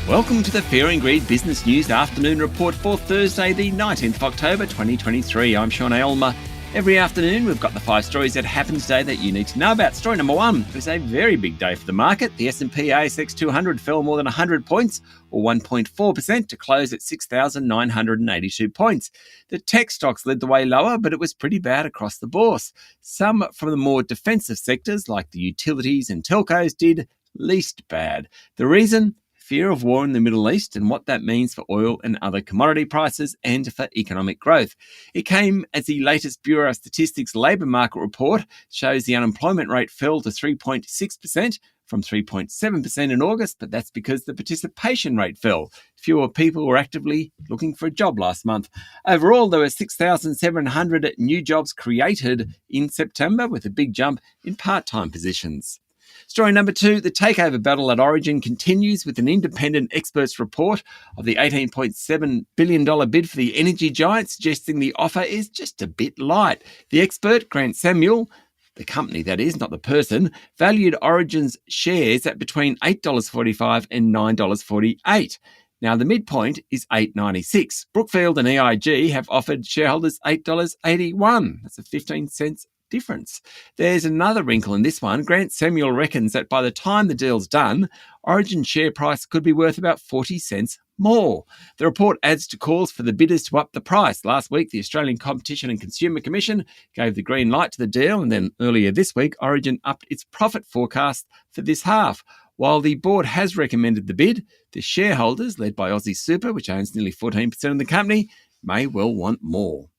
Welcome to the Fear and Greed Business News Afternoon Report for Thursday, the 19th of October 2023. I'm Sean Aylmer. Every afternoon, we've got the 5 stories that happened today that you need to know about. Story number 1, it was a very big day for the market. The S&P ASX 200 fell more than 100 points, or 1.4%, to close at 6,982 points. The tech stocks led the way lower, but it was pretty bad across the bourse. Some from the more defensive sectors, like the utilities and telcos, did least bad. The reason? Fear of war in the Middle East and what that means for oil and other commodity prices and for economic growth. It came as the latest Bureau of Statistics labour market report shows the unemployment rate fell to 3.6% from 3.7% in August, but that's because the participation rate fell. Fewer people were actively looking for a job last month. Overall, there were 6,700 new jobs created in September, with a big jump in part-time positions. Story number 2, the takeover battle at Origin continues, with an independent expert's report of the $18.7 billion bid for the energy giant suggesting the offer is just a bit light. The expert, Grant Samuel, the company that is, not the person, valued Origin's shares at between $8.45 and $9.48. Now, the midpoint is $8.96. Brookfield and EIG have offered shareholders $8.81. That's a 15 cents difference. There's another wrinkle in this one. Grant Samuel reckons that by the time the deal's done, Origin share price could be worth about 40 cents more. The report adds to calls for the bidders to up the price. Last week, the Australian Competition and Consumer Commission gave the green light to the deal, and then earlier this week, Origin upped its profit forecast for this half. While the board has recommended the bid, the shareholders, led by Aussie Super, which owns nearly 14% of the company, may well want more.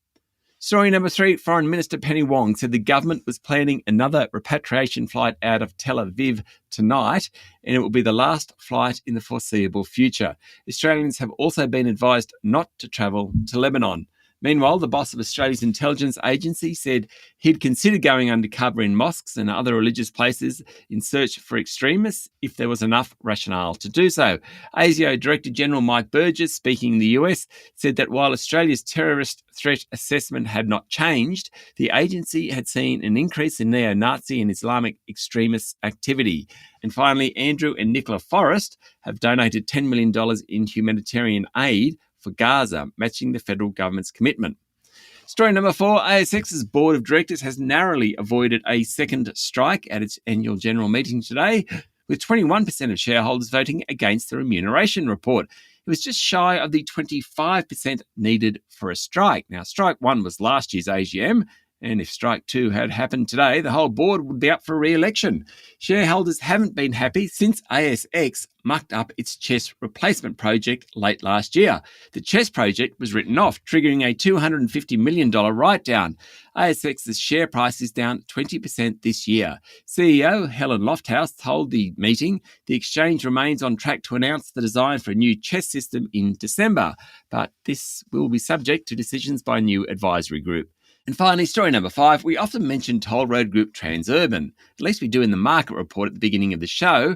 Story number 3, Foreign Minister Penny Wong said the government was planning another repatriation flight out of Tel Aviv tonight, and it will be the last flight in the foreseeable future. Australians have also been advised not to travel to Lebanon. Meanwhile, the boss of Australia's intelligence agency said he'd consider going undercover in mosques and other religious places in search for extremists if there was enough rationale to do so. ASIO Director General Mike Burgess, speaking in the US, said that while Australia's terrorist threat assessment had not changed, the agency had seen an increase in neo-Nazi and Islamic extremist activity. And finally, Andrew and Nicola Forrest have donated $10 million in humanitarian aid for Gaza, matching the federal government's commitment. Story number 4, ASX's board of directors has narrowly avoided a second strike at its annual general meeting today, with 21% of shareholders voting against the remuneration report. It was just shy of the 25% needed for a strike. Now, strike 1 was last year's AGM, and if strike 2 had happened today, the whole board would be up for re-election. Shareholders haven't been happy since ASX mucked up its CHESS replacement project late last year. The CHESS project was written off, triggering a $250 million write-down. ASX's share price is down 20% this year. CEO Helen Lofthouse told the meeting the exchange remains on track to announce the design for a new CHESS system in December, but this will be subject to decisions by a new advisory group. And finally, story number 5, we often mention toll road group Transurban. At least we do in the market report at the beginning of the show.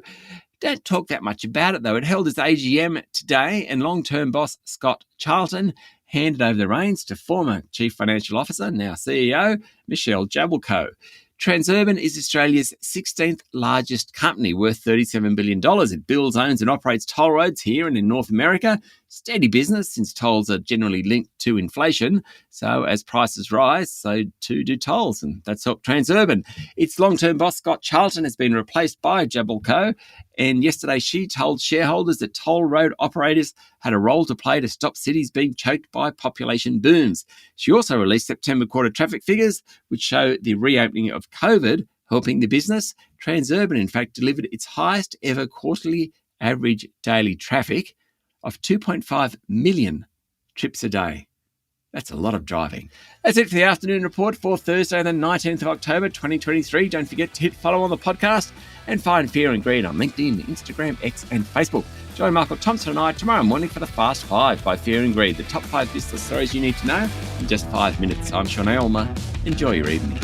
Don't talk that much about it, though. It held its AGM today, and long-term boss Scott Charlton handed over the reins to former Chief Financial Officer, now CEO, Michelle Jablko. Transurban is Australia's 16th largest company, worth $37 billion. It builds, owns and operates toll roads here and in North America. Steady business, since tolls are generally linked to inflation. So as prices rise, so too do tolls, and that's helped Transurban. Its long-term boss, Scott Charlton, has been replaced by Jablko, and yesterday she told shareholders that toll road operators had a role to play to stop cities being choked by population booms. She also released September quarter traffic figures, which show the reopening of COVID helping the business. Transurban, in fact, delivered its highest ever quarterly average daily traffic of 2.5 million trips a day. That's a lot of driving. That's it for the afternoon report for Thursday, the 19th of October, 2023. Don't forget to hit follow on the podcast and find Fear and Greed on LinkedIn, Instagram, X and Facebook. Join Michael Thompson and I tomorrow morning for the Fast 5 by Fear and Greed, the top 5 business stories you need to know in just 5 minutes. I'm Sean Aylmer. Enjoy your evening.